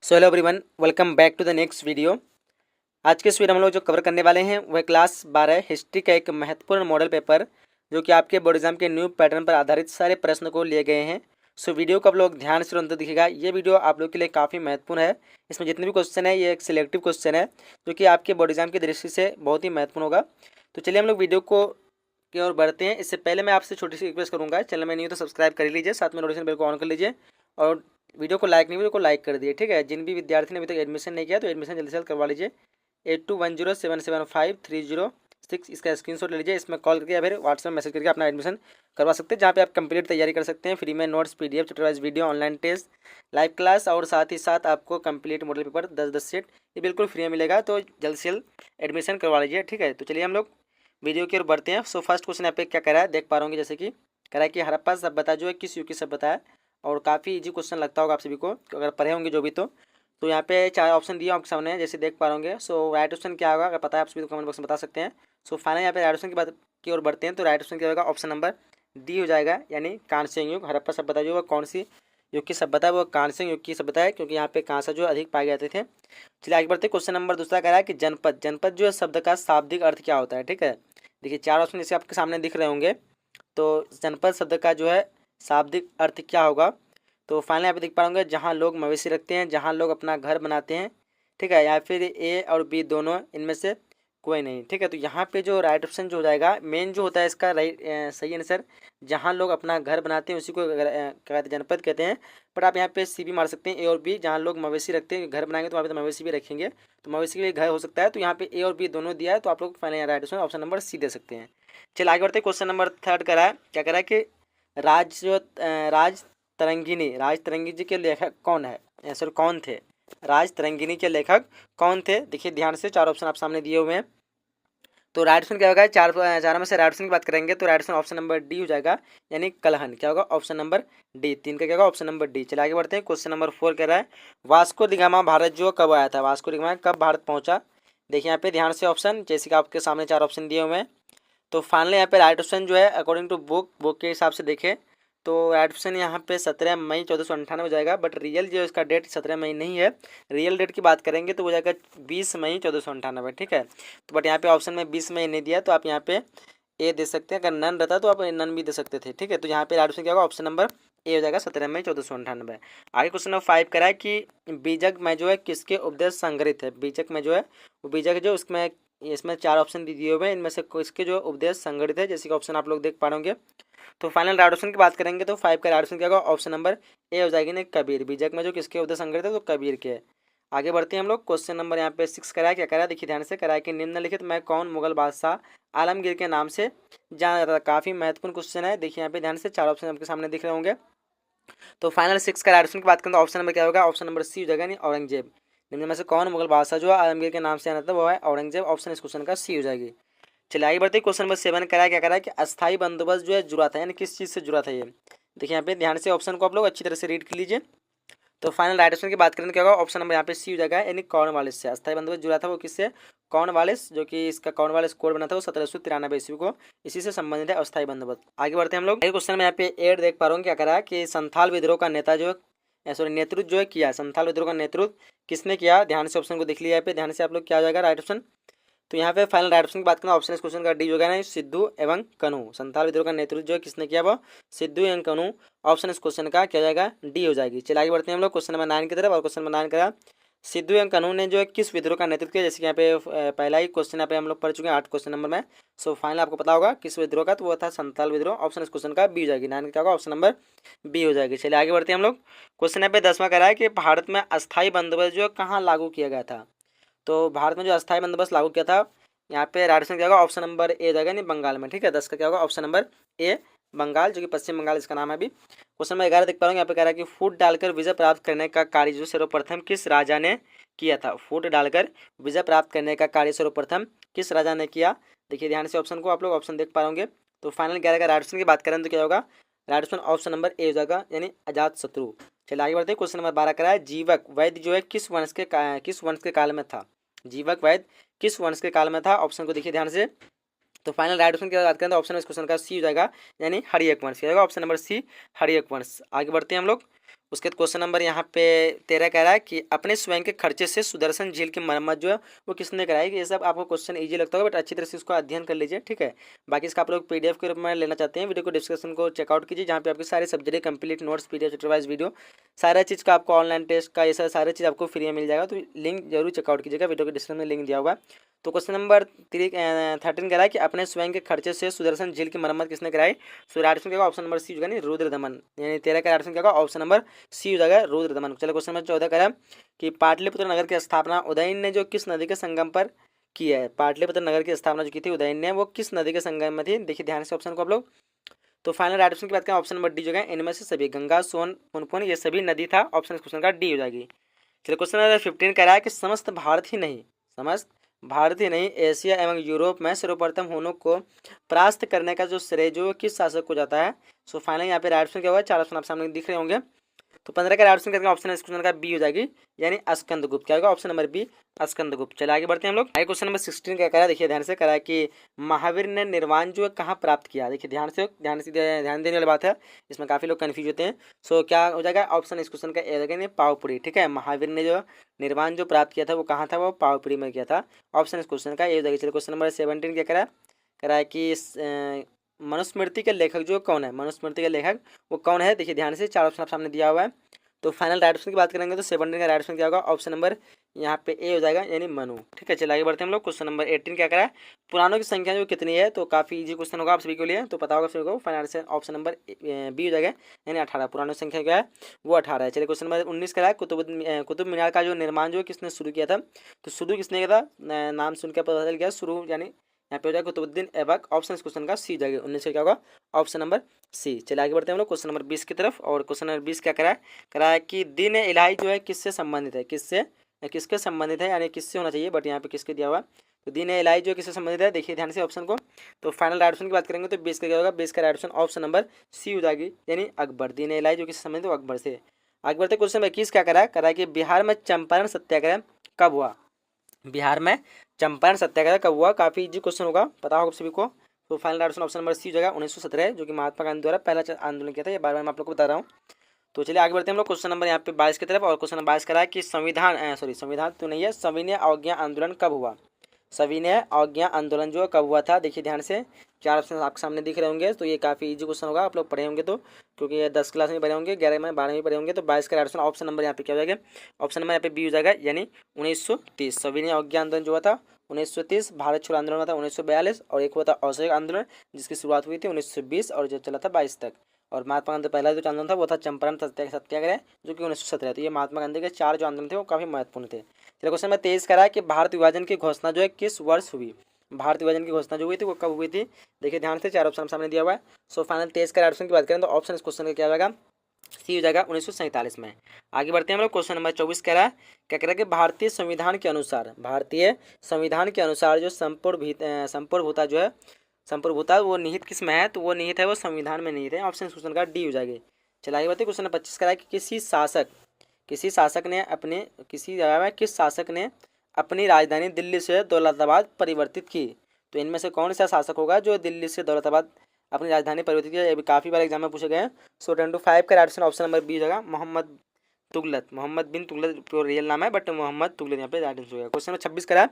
So hello everyone, welcome back to the next video. आज के इस वीडियो में हम लोग जो कवर करने वाले हैं वह क्लास 12 हिस्ट्री का एक महत्वपूर्ण मॉडल पेपर जो कि आपके बोर्ड एग्जाम के न्यू पैटर्न पर आधारित सारे प्रश्न को लिए गए हैं। सो वीडियो को आप लोग ध्यान से अंत तक देखिएगा। ये वीडियो आप लोग के लिए काफ़ी महत्वपूर्ण है। इसमें जितने भी क्वेश्चन है ये एक सिलेक्टिव क्वेश्चन है जो कि आपके बोर्ड एग्जाम की दृष्टि से बहुत ही महत्वपूर्ण होगा। तो चलिए हम लोग वीडियो को की ओर बढ़ते हैं। इससे पहले मैं आपसे छोटी सी रिक्वेस्ट करूँगा, चैनल में नहीं हो तो सब्सक्राइब कर लीजिए, साथ में नोटिफिकेशन बेल को ऑन कर लीजिए और वीडियो को लाइक नहीं, वीडियो को लाइक कर दिए, ठीक है। जिन भी विद्यार्थी ने अभी तक एडमिशन नहीं किया तो एडमिशन जल्दी से जल्द करवा लीजिए। 8210775306 इसका स्क्रीनशॉट ले लीजिए। इसमें कॉल करके या फिर व्हाट्सएप में मैसेज करके अपना एडमिशन करवा सकते हैं, जहाँ पे आप कंप्लीट तैयारी कर सकते हैं। फ्री में notes, PDF, chapter wise video, online test, live class और साथ ही साथ आपको कंप्लीट मॉडल पेपर 10-10 सेट ये बिल्कुल फ्री में मिलेगा। तो जल्द से जल्द एडमिशन करवा लीजिए, ठीक है। तो चलिए हम लोग वीडियो की ओर बढ़ते हैं। सो फर्स्ट क्वेश्चन यहाँ पे क्या कह रहा है देख पा रहे होंगे, जैसे कि कह रहा है कि हड़प्पा सभ्यता जो है किस युग की सभ्यता है। और काफ़ी इजी क्वेश्चन लगता होगा आप सभी को अगर पढ़े होंगे जो भी। तो यहाँ पे 4 ऑप्शन दिए आपके सामने जैसे देख पा रहे होंगे। सो राइट ऑप्शन क्या होगा अगर पता है आप सभी तो कमेंट बॉक्स में बता सकते हैं। सो फाइनल यहाँ पे राइट ऑप्शन की बात की ओर बढ़ते हैं। तो राइट ऑप्शन क्या होगा, ऑप्शन नंबर डी हो जाएगा, यानी कांस्य युग। हड़प्पा सभ्यता जो है कौन सी युग की सभ्यता है, वो कांस्य युग की सभ्यता है, क्योंकि यहाँ पे कांसा जो अधिक पाए जाते थे। चलिए आगे बढ़ते हैं। क्वेश्चन नंबर दूसरा कह रहा है कि जनपद, जनपद जो है शब्द का शाब्दिक अर्थ क्या होता है, ठीक है। देखिए 4 ऑप्शन जैसे आपके सामने दिख रहे होंगे। तो जनपद शब्द का जो है शाब्दिक अर्थ क्या होगा, तो फाइनल यहाँ पे देख पाएंगे जहाँ लोग मवेशी रखते हैं, जहाँ लोग अपना घर बनाते हैं, ठीक है। या फिर ए और बी दोनों इनमें से कोई नहीं, ठीक है। तो यहाँ पे जो राइट ऑप्शन जो हो जाएगा मेन जो होता है इसका राइट सही आंसर, जहाँ लोग अपना घर बनाते हैं उसी को क्या कहते हैं, जनपद कहते हैं। बट आप यहाँ पे सी भी मार सकते हैं, ए और बी। जहाँ लोग मवेशी रखते हैं, घर बनाएंगे तो वहाँ पे तो मवेशी भी रखेंगे, तो मवेशी के लिए घर हो सकता है। तो यहाँ पे ए और बी दोनों दिया है, तो आप लोग final right option option number C दे सकते हैं। चलिए आगे बढ़ते हैं। क्वेश्चन नंबर थर्ड करा है, क्या करा है कि राज तरंगिणी, राज तरंगिणी के लेखक कौन है, सर कौन थे, राज तरंगिणी के लेखक कौन थे। देखिए ध्यान से 4 ऑप्शन आप सामने दिए हुए हैं। तो राइट ऑप्शन क्या होगा, चार में से राइट ऑप्शन की बात करेंगे तो right option option number D हो जाएगा, यानी कलहन। क्या होगा, ऑप्शन नंबर डी। 3 का क्या होगा, ऑप्शन नंबर डी। चलिए आगे बढ़ते हैं। क्वेश्चन नंबर 4 कह रहा है वास्को डी गामा भारत जो कब आया था, वास्को डी गामा कब भारत पहुंचा। देखिए यहाँ पे ध्यान से ऑप्शन जैसे कि आपके सामने 4 ऑप्शन दिए हुए हैं। तो फाइनली यहाँ पे राइट ऑप्शन जो है अकॉर्डिंग टू बुक के हिसाब से देखें तो राइट ऑप्शन यहाँ पे 17 मई 1498 हो जाएगा। बट रियल जो इसका डेट 17 मई नहीं है, रियल डेट की बात करेंगे तो हो जाएगा 20 मई 1498, ठीक है। तो बट यहाँ पे ऑप्शन में 20 मई नहीं दिया, तो आप यहाँ पे ए दे सकते हैं। अगर नन रहता तो आप नन भी दे सकते थे, ठीक है। तो यहाँ पे राइट ऑप्शन क्या होगा, ऑप्शन नंबर ए हो जाएगा, 17 मई 1498। आगे क्वेश्चन नंबर 5 करा है कि बीजक में जो है किसके उपदेश संग्रहित है। बीजक में जो है वो बीजक जो उसमें इसमें 4 ऑप्शन दिए हुए हैं, इनमें से किसके जो उपदेश संगठित है, जैसे कि ऑप्शन आप लोग देख पा रहे होंगे। तो फाइनल राइट ऑप्शन की बात करेंगे तो 5 का राइट ऑप्शन क्या होगा, ऑप्शन नंबर ए हो जाएगी ना, कबीर। बीजक में जो किसके उपदेश संगठित है तो कबीर के। आगे बढ़ते हैं हम लोग। क्वेश्चन नंबर यहाँ पे 6 करा है, क्या करा है देखिए ध्यान से, करा है कि निम्नलिखित में कौन मुगल बादशाह आलमगीर के नाम से जाना जाता था। काफी महत्वपूर्ण क्वेश्चन है, देखिए यहाँ पे ध्यान से 4 ऑप्शन आपके सामने दिख रहे होंगे। तो फाइनल 6 का राइट ऑप्शन की बात करें तो ऑप्शन नंबर क्या होगा, ऑप्शन नंबर सी हो जाएगा, यानी औरंगजेब। निम्न में से कौन मुगल बादशाह जो आलमगीर के नाम से जाना था वो है औरंगजेब। ऑप्शन इस क्वेश्चन का सी हो जाएगी। चलिए आगे बढ़ते हैं। क्वेश्चन नंबर 7 करा है, क्या करा है कि अस्थायी बंदोबस्त जो है जुड़ा था, यानी किस चीज़ से जुड़ा था ये। देखिए यहाँ पे ध्यान से ऑप्शन को आप लोग अच्छी तरह से रीड कर लीजिए। तो फाइनल राइट ऑप्शन की बात करें तो क्या होगा, ऑप्शन नंबर यहाँ पे सी हो जाएगा, यानी कॉर्नवालिस से। अस्थायी बंदोबस्त जुड़ा था वो किससे, कॉर्नवालिस, जो कि इसका कॉर्नवालिस कोड बना था वो 1793 ईस्वी को, इसी से संबंधित है अस्थायी बंदोबस्त। आगे बढ़ते हैं हम लोग। क्वेश्चन में यहाँ पे एड देख पा रहे हो, क्या करा है कि संथाल विद्रोह का नेता जो है, सॉरी नेतृत्व जो है किया, संथाल विद्रोह का नेतृत्व किसने किया। ध्यान से ऑप्शन को देख लिया यहाँ पे, ध्यान से आप लोग क्या हो जाएगा राइट ऑप्शन। तो यहाँ पे फाइनल राइट ऑप्शन की बात करें ऑप्शन इस क्वेश्चन का डी होगा ना, सिद्धू एवं कन्हू। संथाल विद्रोह का नेतृत्व जो है किसने किया, वो सिद्धू एवं कन्हू। ऑप्शन इस क्वेश्चन का क्या जाएगा, डी हो जाएगी। चलिए आगे बढ़ते हैं हम लोग क्वेश्चन नंबर 9 की तरफ। और क्वेश्चन नंबर 9 का सिद्धू एवं कन्हू ने जो है किस विद्रोह का नेतृत्व किया, जैसे कि यहाँ पे पहला ही क्वेश्चन यहाँ पे हम लोग पढ़ चुके हैं 8 क्वेश्चन नंबर में। सो फाइनल आपको पता होगा किस विद्रोह का, तो वो था संथाल विद्रोह। ऑप्शन इस क्वेश्चन का बी हो जाएगी, 9 का होगा ऑप्शन नंबर बी हो जाएगी। चलिए आगे बढ़ते हैं हम लोग। क्वेश्चन यहाँ पे 10वां करा है कि भारत में अस्थायी बंदोबस्त जो कहाँ लागू किया गया था। तो भारत में जो अस्थायी बंदोबस्त लागू किया था, यहाँ पे राइट ऑप्शन क्या होगा, ऑप्शन नंबर ए जाएगा, नहीं बंगाल में, ठीक है। 10 का क्या होगा, ऑप्शन नंबर ए बंगाल, जो कि पश्चिम बंगाल इसका नाम है अभी। क्वेश्चन नंबर 11 देख पा रहे हैं, यहाँ पे कह रहा है कि फूट डालकर विजय प्राप्त करने का कार्य जो सर्वप्रथम किस राजा ने किया था। फूट डालकर विजय प्राप्त करने का कार्य सर्वप्रथम किस राजा ने किया। देखिए ध्यान से ऑप्शन को आप लोग ऑप्शन देख पा होंगे। तो फाइनल 11 का राइट ऑप्शन की बात करें तो क्या होगा, right option option number A हो जाएगा, यानी अजात शत्रु। चलिए आगे बढ़ते हैं। क्वेश्चन नंबर 12 करा है जीवक वैद्य जो है किस वंश के काल में था। जीवक वैद्य किस वंश के काल में था। ऑप्शन को देखिए ध्यान से। तो फाइनल राइट ऑप्शन की बात करें तो ऑप्शन इस क्वेश्चन का सी हो जाएगा, यानी हरियक वंश। क्या होगा, ऑप्शन नंबर सी हरियक वंश। आगे बढ़ते हैं हम लोग। उसके बाद क्वेश्चन नंबर यहाँ पे 13 कह रहा है कि अपने स्वयं के खर्चे से सुदर्शन झील की मरम्मत जो है वो किसने कराई। ये सब आपको क्वेश्चन इजी लगता होगा, बट अच्छी तरह से इसको अध्ययन कर लीजिए, ठीक है। बाकी इसका आप लोग पीडीएफ के रूप में लेना चाहते हैं, वीडियो को डिस्क्रिप्शन को चेकआउट कीजिए, जहाँ पे आपके सारे subject complete notes, PDF, chapter wise video, सारा चीज़ का आपको ऑनलाइन टेस्ट का ये सारा चीज़ आपको फ्री में मिल जाएगा। तो लिंक जरूर चेकआउट कीजिएगा, वीडियो के डिस्क्रिप्शन में लिंक दिया होगा। तो क्वेश्चन नंबर 13 कह रहा है कि अपने स्वयं के खर्चे से सुदर्शन झील की मरम्मत किसने कराई। सो ऑप्शन क्या होगा, ऑप्शन नंबर सी हो जाएगा, रुद्र दमन। यानी 13 का ऑप्शन क्या होगा, ऑप्शन नंबर सी हो जाएगा, रुद्र दमन। चलो क्वेश्चन नंबर 14 कह रहा है कि पाटलिपुत्र नगर की स्थापना उदयन ने जो किस नदी के संगम पर की है। पाटलिपुत्र नगर की स्थापना जो की थी उदयन ने, वो किस नदी के संगम में थी। देखिए ध्यान से ऑप्शन को आप लोग। तो फाइनल ऑप्शन की बात करें, ऑप्शन नंबर डी जो है, इनमें से सभी गंगा, सोन, पुनपुन ये सभी नदी था। ऑप्शन क्वेश्चन का डी हो जाएगी। चलिए क्वेश्चन नंबर 15 कह रहा है कि समस्त भारत ही नहीं एशिया एवं यूरोप में सर्वप्रथम होनो को परास्त करने का जो श्रेय जो किस शासक को जाता है। सो फाइनल यहाँ पे राइट ऑप्शन क्या होगा, 4 ऑप्शन आप सामने दिख रहे होंगे। तो 15 का राइट ऑप्शन करके ऑप्शन क्वेश्चन का बी हो जाएगी, यानी स्कंदगुप्त। क्या होगा, ऑप्शन नंबर बी, स्कंदगुप्त। चलिए आगे बढ़ते हैं हम लोग। आगे क्वेश्चन नंबर 16 क्या करा, देखिए ध्यान से करा कि महावीर ने निर्वाण जो कहाँ प्राप्त किया। देखिए ध्यान देने वाली बात है, इसमें काफी लोग कंफ्यूज होते हैं। सो क्या हो जाएगा, ऑप्शन इस क्वेश्चन का ए जाएगा, पावपुरी, ठीक है। महावीर ने जो निर्वाण जो प्राप्त किया था वो कहाँ था, वो पावपुरी में किया था। ऑप्शन इस क्वेश्चन का ए हो जाएगा। चलिए क्वेश्चन नंबर 17 क्या करा है कि मनुस्मृति के लेखक जो कौन है, मनुस्मृति के लेखक वो कौन है। देखिए ध्यान से 4 ऑप्शन आप सामने दिया हुआ है। तो फाइनल राइट ऑप्शन की बात करेंगे तो 17 का राइट ऑप्शन क्या होगा, ऑप्शन नंबर यहाँ पे ए हो जाएगा, यानी मनु, ठीक है। चलिए आगे बढ़ते हैं हम लोग। क्वेश्चन नंबर 18 क्या करा है, पुराणों की संख्या जो कितनी है। तो काफी इजी क्वेश्चन होगा आप सभी के लिए, तो पता होगा सभी को। फाइनल से ऑप्शन नंबर बी हो जाएगा, यानी 18। पुराणों की संख्या क्या है, वो 18 है। चलिए क्वेश्चन नंबर 19 करा है, कुतुब मीनार का जो निर्माण जो किसने शुरू किया था। तो शुरू किसने किया था, नाम सुन के पता चल गया, शुरू यानी यहाँ पे हो जाएगा कुतुबुद्दीन ऐबक। ऑप्शन क्वेश्चन का सी जाएगा, 19 क्या होगा, ऑप्शन नंबर सी। चलिए आगे बढ़ते हैं हम लोग क्वेश्चन नंबर 20 की तरफ। और क्वेश्चन नंबर 20 क्या करा है कि दीन इलाही जो है किससे संबंधित है, किसके संबंधित है, यानी किससे होना चाहिए, बट यहाँ पे किसके दिया हुआ। तो दीन इलाही जो किससे संबंधित है, देखिए ध्यान से ऑप्शन को। तो फाइनल राइट ऑप्शन की बात करेंगे तो 20 का क्या होगा, 20 का right option option number C हो जाएगी, यानी अकबर। दीन इलाही जो किससे संबंधित है, वो अकबर से। आगे बढ़ते क्वेश्चन नंबर 21 क्या करा है कि बिहार में चंपारण सत्याग्रह कब हुआ। बिहार में चंपारण सत्याग्रह कब हुआ, काफी इजी क्वेश्चन होगा, पता होगा सभी को। तो final answer option number C हो जाएगा, 1917, जो कि महात्मा गांधी द्वारा पहला आंदोलन किया था। ये बार बार मैं आप लोग को बता रहा हूँ। तो चलिए आगे बढ़ते हैं हम लोग क्वेश्चन नंबर यहाँ पे 22 की तरफ। और क्वेश्चन नंबर 22 करा है कि संविधान तो नहीं है, सविनय अवज्ञा आंदोलन कब हुआ। सविनय अवज्ञा आंदोलन जो कब हुआ था। देखिए ध्यान से 4 ऑप्शन आपके सामने दिख रहे होंगे। तो ये काफी इजी क्वेश्चन होगा, आप लोग पढ़े होंगे तो, क्योंकि ये 10 क्लास में पढ़े होंगे, 11 में 12 में पढ़े होंगे। तो 22 का ऑप्शन ऑप्शन नंबर यहाँ पे क्या हो जाएगा, ऑप्शन नंबर यहाँ पे बी हो जाएगा, यानी 1930। सविनय अवज्ञा आंदोलन जो हुआ था 1930, भारत छोड़ो आंदोलन हुआ था 1942, और एक हुआ था असहयोग आंदोलन जिसकी शुरुआत हुई थी 1920 और जो चला था 22 तक। और महात्मा गांधी पहला जो आंदोलन था वो था चंपारण सत्याग्रह, जो कि 1917। तो ये महात्मा गांधी के 4 जो आंदोलन थे वो काफी महत्वपूर्ण थे। चलिए क्वेश्चन नंबर 23 करा है कि भारत विभाजन की घोषणा जो है किस वर्ष हुई। भारत विभाजन की घोषणा जो हुई थी वो कब हुई थी। देखिए ध्यान से 4 ऑप्शन सामने दिया हुआ है। सो फाइनल 23 का ऑप्शन की बात करें तो ऑप्शन इस क्वेश्चन का क्या होगा, सी हो जाएगा, 1947 में। आगे बढ़ते हैं हम लोग। क्वेश्चन नंबर 24 कह रहा है क्या कह रहा है कि भारतीय संविधान के अनुसार जो संप्रभुता जो है संप्रभुता वो निहित किस में है। तो वो निहित है, वो संविधान में निहित है। ऑप्शन क्वेश्चन का डी हो जाएगी। चलिए आगे बढ़ते हैं। क्वेश्चन नंबर 25 कह रहा है कि किस शासक ने अपनी राजधानी दिल्ली से दौलताबाद परिवर्तित की। तो इनमें से कौन सा शासक होगा जो दिल्ली से दौलताबाद अपनी राजधानी परिवर्तित किया। ये भी काफी बार एग्जाम में पूछे गए हैं। सो 10-5 का ऑप्शन नंबर बी होगा, मोहम्मद बिन तुगलक प्योर रियल नाम है, बट मोहम्मद तुगलक यहाँ पे राइट आंसर होगा। क्वेश्चन नंबर 26 करा,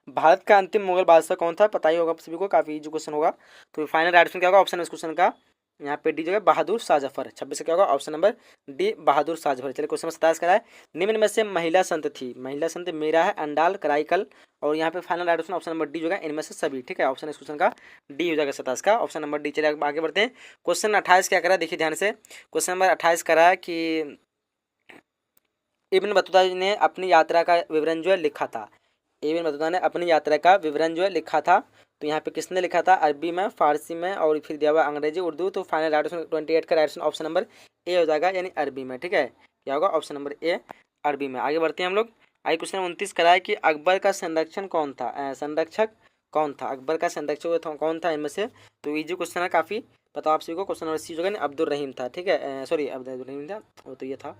भारत का अंतिम मुगल बादशाह कौन था। पता ही होगा सभी को, काफी इजी क्वेश्चन होगा। तो फाइनल राइट आंसर क्या होगा, ऑप्शन इस क्वेश्चन का यहाँ पे डी जगह बहादुर शाह जफर। 26 का क्या होगा, option number D Bahadur Shah Zafar. चलिए क्वेश्चन नंबर 27 करा है, निम्न में से महिला संत थी। महिला संत मीरा है, अंडाल, कराईकल। और यहाँ पे final right option number D होगा, इनमें से सभी, ठीक है। ऑप्शन इस क्वेश्चन का डी हो जाएगा 27 का, ऑप्शन नंबर डी। चलिए आगे बढ़ते हैं। क्वेश्चन 28 क्या करा, देखिए ध्यान से। क्वेश्चन नंबर 28 करा है कि इब्न बतूता ने अपनी यात्रा का विवरण जो है लिखा था। इब्न बतूता ने अपनी यात्रा का विवरण जो है लिखा था। तो यहाँ पे किसने लिखा था, अरबी में, फारसी में, और फिर दिया हुआ अंग्रेजी, उर्दू। तो फाइनल राइट ऑप्शन 28 का राइट ऑप्शन नंबर ए हो जाएगा, यानी अरबी में, ठीक है। क्या होगा, ऑप्शन नंबर ए अरबी में। आगे बढ़ते हैं हम लोग। आगे क्वेश्चन 29 करा है कि अकबर का संरक्षक कौन था। अकबर का संरक्षक कौन था इनमें से। तो इजी क्वेश्चन है काफी, पता आप सभी को। क्वेश्चन नंबर सी होगा, अब्दुल रहीम था, ठीक है। सॉरी, अब्दुल रहीम था वो, तो ये था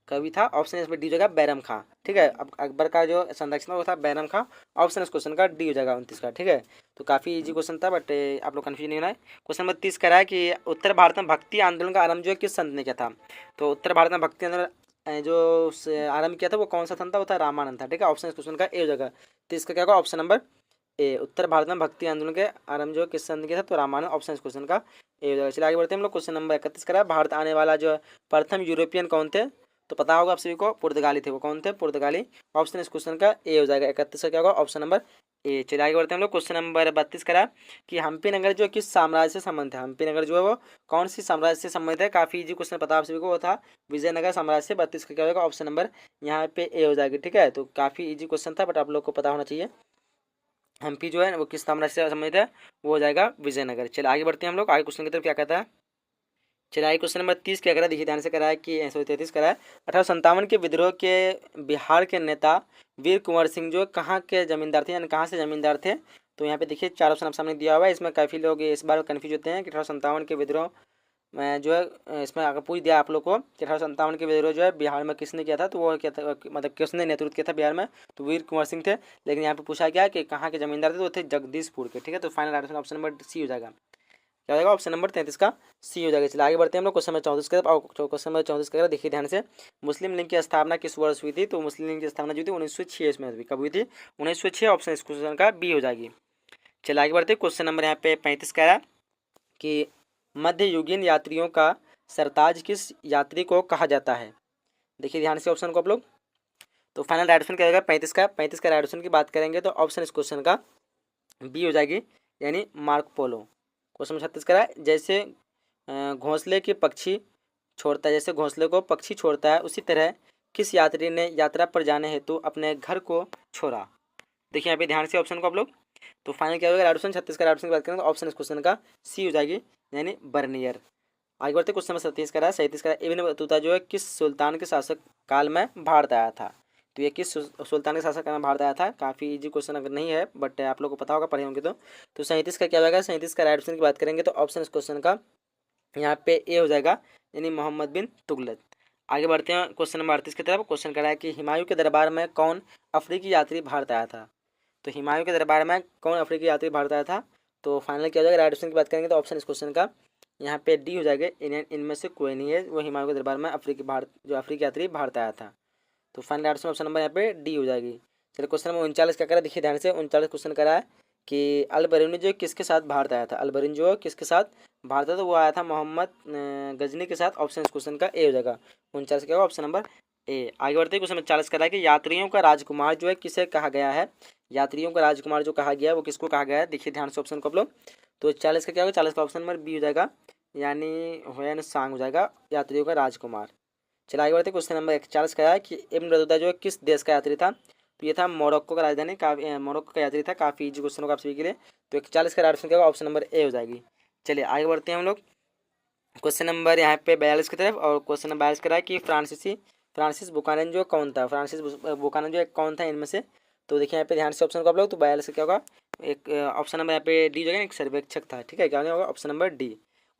कवि था, ऑप्शन इसमें डी हो जाएगा बैरम खां। ठीक है, अब अकबर का जो संरक्षक वो था बैरम खां, ऑप्शन इस क्वेश्चन का डी हो जाएगा 29 का। ठीक है, तो काफ़ी इजी क्वेश्चन था, बट आप लोग कन्फ्यूज नहीं होना है। क्वेश्चन नंबर 30 कह रहा है कि उत्तर भारत में भक्ति आंदोलन का आरंभ जो है किस संत ने किया था। तो उत्तर भारत में भक्ति आंदोलन जो आरंभ किया था वो कौन सा संत था, वो था रामानंद था। ठीक है, ऑप्शन इस क्वेश्चन का ए हो जाएगा। तो इसका क्या होगा, ऑप्शन नंबर ए, उत्तर भारत में भक्ति आंदोलन के आरंभ जो किस संत ने किया था, तो रामानंद, ऑप्शन इस क्वेश्चन का ए हो जाएगा। चलिए आगे बढ़ते हैं हम लोग। क्वेश्चन नंबर 31 करा, भारत आने वाला जो प्रथम यूरोपियन कौन थे। तो पता होगा आप सभी को, पुर्तगाली थे। वो कौन थे, पुर्तगाली, ऑप्शन इस क्वेश्चन का ए हो जाएगा। 31 का क्या होगा, ऑप्शन नंबर ए। चलिए आगे बढ़ते हैं हम लोग। क्वेश्चन नंबर 32 करा कि हम्पी नगर जो किस साम्राज्य से संबंधित है। हम्पी नगर जो है वो कौन सी साम्राज्य से संबंधित है, काफी इजी क्वेश्चन पता आप सभी को, वो था विजयनगर साम्राज्य से। 32 का क्या होगा, ऑप्शन नंबर यहाँ पे ए हो जाएगी। ठीक है, तो काफी इजी क्वेश्चन था, बट आप लोग को पता होना चाहिए हम्पी जो है वो किस साम्राज्य से संबंधित है, वो हो जाएगा विजयनगर। चलिए आगे बढ़ते हैं हम लोग। आगे क्वेश्चन की तरफ क्या कहता है। चलिए आगे क्वेश्चन नंबर 30 क्या करा है, देखिए ध्यान से करा है कि 33 करा है। 1857 के विद्रोह के बिहार के नेता वीर कुंवर सिंह जो कहाँ के जमींदार थे, यानी कहाँ से जमींदार थे। तो यहाँ पे देखिए 4 ऑप्शन आप सामने दिया हुआ है। इसमें काफ़ी लोग इस बार कन्फ्यूज होते हैं कि 1857 के विद्रोह में जो है, इसमें अगर पूछ दिया आप लोग को कि 1857 के विद्रोह जो है बिहार में किसने किया था, तो वो क्या था, मतलब किसने नेतृत्व किया था बिहार में, तो वीर कुंवर सिंह थे। लेकिन यहाँ पे पूछा गया कि कहाँ के जमींदार थे, तो वो थे जगदीशपुर के। ठीक है, तो final answer option number C हो जाएगा। क्या हो जाएगा, ऑप्शन नंबर 33 का सी हो जाएगा। चलिए आगे बढ़ते हैं हम लोग। क्वेश्चन नंबर 34 की तरफ। और क्वेश्चन नंबर 34 का देखिए ध्यान से, मुस्लिम लीग की स्थापना किस वर्ष हुई थी। तो मुस्लिम लीग की स्थापना जो थी 1906 में हुई। कब हुई थी, 1906, ऑप्शन इस क्वेश्चन का बी हो जाएगी। चलिए आगे बढ़ते हैं। क्वेश्चन नंबर यहाँ पे 35 का है कि मध्ययुगीन यात्रियों का सरताज किस यात्री को कहा जाता है। देखिए ध्यान से ऑप्शन को आप लोग। तो फाइनल राइट ऑप्शन क्या होगा 35 का। 35 का राइट ऑप्शन की बात करेंगे तो ऑप्शन इस क्वेश्चन का बी हो जाएगी, यानी मार्को पोलो। क्वेश्चन नंबर 36 का है, जैसे घोंसले के पक्षी छोड़ता है, जैसे घोंसले को पक्षी छोड़ता है, उसी तरह किस यात्री ने यात्रा पर जाने हेतु अपने घर को छोड़ा। देखिए यहाँ पे ध्यान से ऑप्शन को आप लोग। तो फाइनल क्या होगा, राइट ऑप्शन 36 का राइट ऑप्शन की बात करें तो ऑप्शन इस क्वेश्चन का सी हो जाएगी, यानी बर्नियर। आगे बढ़ते क्वेश्चन नंबर 37 का रहा। 37 का इब्न बतूता जो है किस सुल्तान के शासक काल में भारत आया था। तो ये किस सुल्तान के शासक काल में भारत आया था, काफ़ी इजी क्वेश्चन अगर नहीं है, बट आप लोग को पता होगा, पढ़े होंगे तो। 37 का क्या होगा, 37 का राइट ऑप्शन की बात करेंगे तो ऑप्शन इस क्वेश्चन का यहाँ पे ए हो जाएगा, यानी मोहम्मद बिन तुगलक। आगे बढ़ते हैं क्वेश्चन नंबर 38 की तरफ। क्वेश्चन कर रहा है कि हुमायूं के दरबार में कौन अफ्रीकी यात्री भारत आया था। तो हुमायूं के दरबार में कौन अफ्रीकी यात्री भारत आया था। तो फाइनल क्या हो जाएगा, राइट ऑप्शन की बात करेंगे तो ऑप्शन इस क्वेश्चन का यहाँ पे डी हो जाएगा, इनमें से कोई नहीं है वो हुमायूं के दरबार में अफ्रीकी यात्री भारत आया था। तो फाइनल ऑप्शन नंबर यहाँ पे डी हो जाएगी। चलिए क्वेश्चन नंबर 39 क्या करा, देखिए ध्यान से 39 क्वेश्चन करा है कि अल बरूनी जो किसके साथ भारत आया था। अल बरूनी जो किसके साथ भारत आया था, वो आया था मोहम्मद गजनी के साथ। ऑप्शन इस क्वेश्चन का ए हो जाएगा। 39 क्या होगा, ऑप्शन नंबर ए। आगे बढ़ते क्वेश्चन नंबर 40 करा है कि यात्रियों का राजकुमार जो है किसे कहा गया है। यात्रियों का राजकुमार जो कहा गया है वो किसको कहा गया है, देखिए ध्यान से ऑप्शन को आप लोग। तो 40 का क्या होगा, 40 का ऑप्शन नंबर बी हो जाएगा, यानी हुसैन सांग हो जाएगा, यात्रियों का राजकुमार। चलिए आगे बढ़ते क्वेश्चन नंबर 41 का है कि इब्न बतूता जो है किस देश का यात्री था। तो ये था मोरक्को का राजधानी, मोरक्को का यात्री था। काफ़ी इजी क्वेश्चन होगा आप सभी के लिए। तो 41 का राइट ऑप्शन क्या होगा, ऑप्शन नंबर ए हो जाएगी। चलिए आगे बढ़ते हैं हम लोग क्वेश्चन नंबर यहाँ पे 42 की तरफ। और क्वेश्चन नंबर 42 करा है कि फ्रांसिस बुकानन जो कौन था। फ्रांसिस बुकानन जो कौन था इनमें से। तो देखिए यहाँ पे ध्यान से ऑप्शन को आप लोग। तो 42 क्या होगा, एक ऑप्शन नंबर यहाँ पे डी हो जाएगा, एक सर्वेक्षक था। ठीक है, क्या होगा, option number D.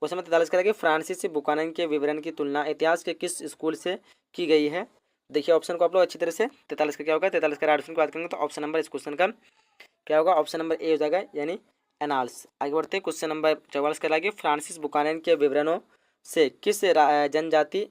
Question number 43 करा कि फ्रांसिस बुकानन के विवरण की तुलना इतिहास के किस स्कूल से की गई है। देखिए ऑप्शन को आप लोग अच्छी तरह से। 43 का क्या होगा, 43 का राइट ऑप्शन की बात करेंगे तो ऑप्शन नंबर इस क्वेश्चन का क्या होगा, ऑप्शन नंबर ए हो जाएगा, यानी एनाल्स। आगे बढ़ते हैं क्वेश्चन नंबर 44 का कि फ्रांसिस बुकानन के विवरणों से किस जनजाति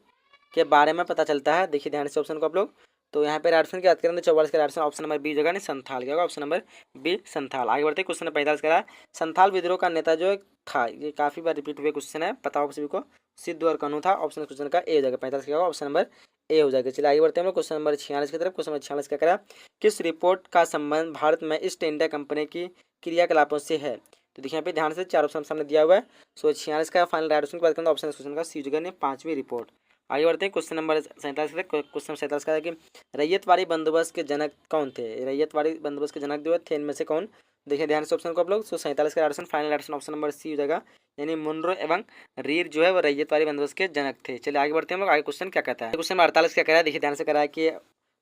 के बारे में पता चलता है। देखिए ध्यान से ऑप्शन को आप लोग। तो यहाँ पे राइट ऑप्शन की बात करें तो 44 का राइट ऑप्शन नंबर बी जगह नहीं, संथाल। क्या होगा, ऑप्शन नंबर बी संथाल। आगे बढ़ते क्वेश्चन नंबर 45 का संथाल विद्रोह का नेता जो था, ये काफ़ी बार रिपीट हुए क्वेश्चन है, पता होगा सभी को, सिद्ध और कन्हू था। ऑप्शन क्वेश्चन का ए हो जाएगा, 45 का होगा, ऑप्शन नंबर ए हो जाएगा। चलिए आगे बढ़ते हैं हम लोग क्वेश्चन नंबर 46 की तरफ। क्वेश्चन नंबर 46 क्या करा, किस रिपोर्ट का संबंध भारत में ईस्ट इंडिया कंपनी की क्रियाकलापों से है। तो देखिए यहाँ पे ध्यान से 4 ऑप्शन सामने दिया हुआ है। सो 46 का फाइनल राइट ऑप्शन की बात करें तो ऑप्शन क्वेश्चन का सी जगह ने 5वीं रिपोर्ट। आगे बढ़ते हैं क्वेश्चन नंबर 47 क्वेश्चन 47 का है कि रैयतवाड़ी बंदोबस्त के जनक कौन थे। रैयतवाड़ी बंदोबस्त के जनक जो थे इनमें से कौन। देखिए ध्यान से ऑप्शन को आप लोग। सो 47 का option final option option number C हो जाएगा, यानी मुनरो एवं रीर जो है वो रैयतवाड़ी बंदोबस्त के जनक थे। चलिए आगे बढ़ते हैं हम लोग। आगे क्वेश्चन क्या कहता है, क्वेश्चन नंबर 48 क्या कह रहा है, देखिए ध्यान से कह रहा है कि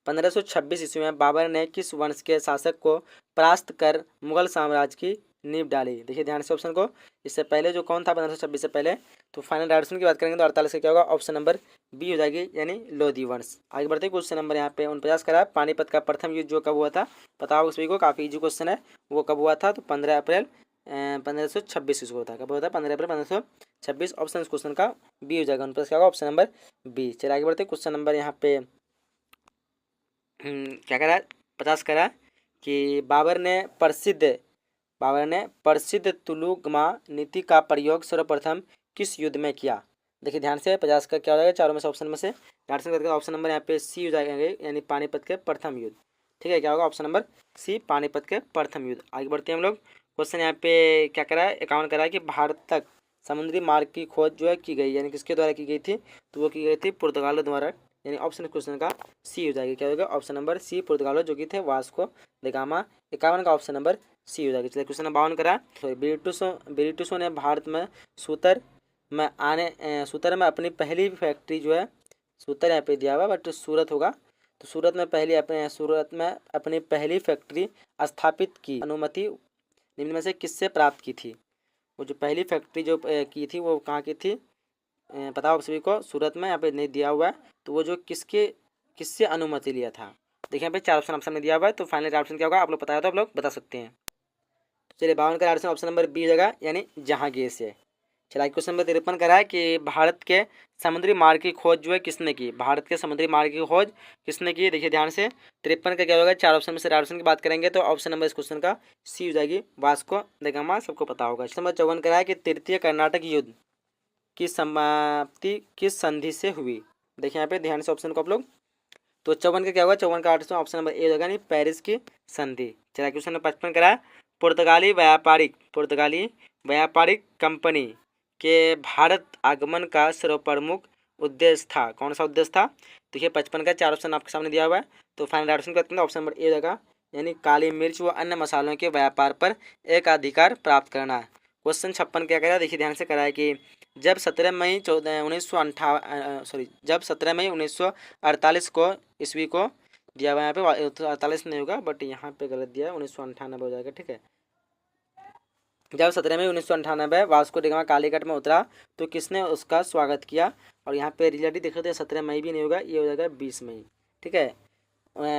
1526 ईस्वी में बाबर ने किस वंश के शासक को परास्त कर मुगल साम्राज्य की नींव डाली। देखिए ध्यान से ऑप्शन को, इससे पहले जो कौन था 1526 से पहले, तो फाइनल राइटेशन की बात करेंगे तो 48 का क्या होगा, ऑप्शन नंबर बी हो जाएगी, यानी लोधी वंश। आगे बढ़ते क्वेश्चन नंबर यहाँ पे 49 करा, पानीपत का प्रथम युद्ध जो कब हुआ था, पता होगा सभी को, काफी इजी क्वेश्चन है। वो कब हुआ था, तो 15 अप्रैल 1526 इसको होता है, कब होता है 15 अप्रैल 1526। ऑप्शन इस क्वेश्चन का बी हो जाएगा, 49 क्या होगा, ऑप्शन नंबर बी। चलिए आगे बढ़ते क्वेश्चन नंबर यहाँ पे क्या करा, 50 करा कि बाबर ने प्रसिद्ध तुलुगमा नीति का प्रयोग सर्वप्रथम किस युद्ध में किया। देखिए ध्यान से, 50 का क्या हो जाएगा, चारों में से ऑप्शन में से ऑप्शन नंबर यहाँ पे सी हो जाएगा, यानी पानीपत के प्रथम युद्ध। ठीक है, क्या होगा, ऑप्शन नंबर सी, पानीपत के प्रथम युद्ध। आगे बढ़ते हैं हम लोग, क्वेश्चन यहाँ पे क्या करा है, 51 करा है कि भारत तक समुद्री मार्ग की खोज जो है की गई, यानी किसके द्वारा की गई थी, तो वो की गई थी पुर्तगाल द्वारा, यानी ऑप्शन क्वेश्चन का सी हो जाएगी, क्या होगा, ऑप्शन नंबर सी, पुर्तगालो जो कि थे वास्को द गामा। 51 का ऑप्शन नंबर सी हो जाएगी। चलिए क्वेश्चन नंबर 52 करा, ब्रिटिशों ने भारत में सूतर में अपनी पहली फैक्ट्री जो है, सूतर यहाँ पे दिया हुआ बट सूरत होगा, तो सूरत में अपनी पहली फैक्ट्री स्थापित की अनुमति निम्न में से किससे प्राप्त की थी। वो जो पहली फैक्ट्री जो की थी वो कहाँ की थी, पता हो सभी को, सूरत में, यहाँ पे नहीं दिया हुआ है, तो वो जो किससे अनुमति लिया था। देखिए यहाँ पे 4 ऑप्शन में दिया हुआ है, तो फाइनल ऑप्शन क्या होगा, आप लोग पता है तो आप लोग बता सकते हैं। तो चलिए 52 का ऑप्शन ऑप्शन नंबर बी हो जाएगा, यानी जहांगीर से। चलिए क्वेश्चन नंबर 53 करा है कि भारत के समुद्री मार्ग की खोज जो है किसने की, भारत के समुद्री मार्ग की खोज किसने की। देखिए ध्यान से, 53 का क्या होगा, 4 ऑप्शन में से ऑप्शन की बात करेंगे तो ऑप्शन नंबर इस क्वेश्चन का सी हो जाएगी, वास्को द गामा, सबको पता होगा। क्वेश्चन नंबर 54 करा है कि तृतीय कर्नाटक युद्ध की समाप्ति किस संधि से हुई। देखिए यहाँ पे ध्यान से ऑप्शन को आप लोग, तो 54 का क्या होगा, 54 का ऑप्शन नंबर ए होगा, नहीं पेरिस की संधि। चलिए क्वेश्चन नंबर 55 करा है, पुर्तगाली व्यापारिक कंपनी के भारत आगमन का सर्वप्रमुख उद्देश्य था, कौन सा उद्देश्य था। देखिए 55 का 4 ऑप्शन आपके सामने दिया हुआ है, तो फाइनल ऑप्शन का ऑप्शन नंबर ए होगा, यानी काली मिर्च व अन्य मसालों के व्यापार पर एक अधिकार प्राप्त करना। क्वेश्चन 56 क्या करा, देखिए ध्यान से करा है कि जब 17 मई 1948 को ईस्वी को दिया हुआ, यहाँ पे 48 नहीं होगा बट यहाँ पे गलत दिया है, 1998 हो जाएगा। ठीक है, जब 17 मई 1998 वास्को ड गामा कालीकट में उतरा तो किसने उसका स्वागत किया, और यहाँ पे रिलेटिव देख रहे थे, 17 मई भी नहीं होगा, ये हो जाएगा 20 मई। ठीक है,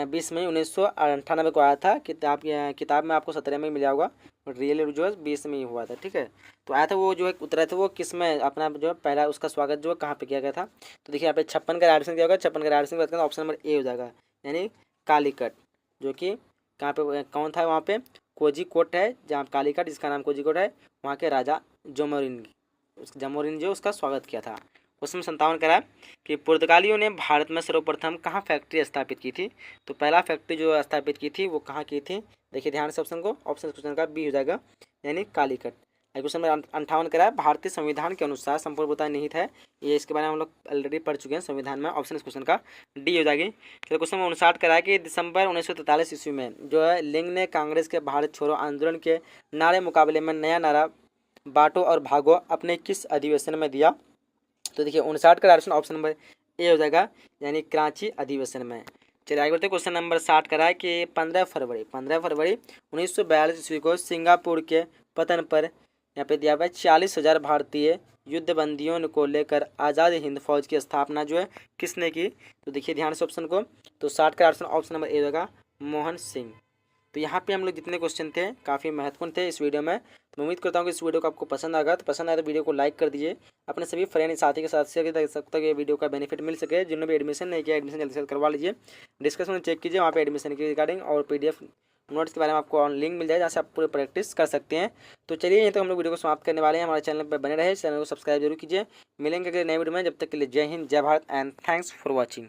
20 मई 1998 को आया था, किताब में आपको 17 मई मिला होगा, बट रियल जो है 20 में ही हुआ था। ठीक है, तो आया था वो जो है उतरा था, वो किस में अपना जो है पहला उसका स्वागत जो है कहाँ पे किया गया था। तो देखिए यहाँ पे 56 का ऑप्शन क्या होगा, 56 का ऑप्शन की बात करें ऑप्शन नंबर ए हो जाएगा, यानी कालीकट, जो कि कहाँ पे कौन था, वहाँ पे कोझिकोड है, जहाँ कालीकट जिसका नाम कोझिकोड है, वहाँ के राजा जमोरिन जो उसका स्वागत किया था। क्वेश्चन 57 करा कि पुर्तगालियों ने भारत में सर्वप्रथम कहाँ फैक्ट्री स्थापित की थी। तो पहला फैक्ट्री जो स्थापित की थी वो कहाँ की थी, देखिए ध्यान से ऑप्शन को, ऑप्शन क्वेश्चन का बी हो जाएगा, यानी कालीकट। क्वेश्चन नंबर 58 करा, भारतीय संविधान के अनुसार संप्रभुता निहित है, ये इसके बारे में हम लोग ऑलरेडी पढ़ चुके हैं संविधान में, ऑप्शन इस क्वेश्चन का डी हो जाएगी। फिर क्वेश्चन नंबर 59 करा कि दिसंबर 1943 ईस्वी में जो है लिंग ने कांग्रेस के भारत छोड़ो आंदोलन के नारे मुकाबले में नया नारा बांटो और भागो अपने किस अधिवेशन में दिया। तो देखिए 59 का ऑप्शन नंबर ए हो जाएगा, यानी कराची अधिवेशन में। चलिए आगे बढ़ते क्वेश्चन नंबर 60 करा है कि 15 फरवरी 1942 ईस्वी को सिंगापुर के पतन पर यहाँ पे दिया हुआ है 40,000 भारतीय युद्धबंदियों को लेकर आज़ाद हिंद फौज की स्थापना जो है किसने की। तो देखिए ध्यान से ऑप्शन को, तो 60 का ऑप्शन नंबर ए होगा, मोहन सिंह। तो यहाँ पे हम लोग जितने क्वेश्चन थे काफ़ी महत्वपूर्ण थे इस वीडियो में, तो उम्मीद करता हूँ कि इस वीडियो को आपको पसंद आएगा। तो पसंद आए तो वीडियो को लाइक कर दीजिए, अपने सभी फ्रेंड साथी के साथ शेयर कर सकते ये वीडियो का बेनिफिट मिल सके। जिन्होंने भी एडमिशन नहीं किया एडमिशन जल्दी से करवा लीजिए, डिस्क्रिप्शन में चेक कीजिए, वहाँ पे एडमिशन की रिगार्डिंग और PDF नोट्स के बारे में आपको लिंक मिल जाए, जहाँ से आप पूरे प्रैक्टिस कर सकते हैं। तो चलिए यहीं तक हम लोग वीडियो को समाप्त करने वाले हैं। हमारे चैनल पर बने रहे, चैनल को सब्सक्राइब जरूर कीजिए। मिलेंगे अगले नए वीडियो में, जब तक के लिए जय हिंद, जय Bharat and thanks for watching.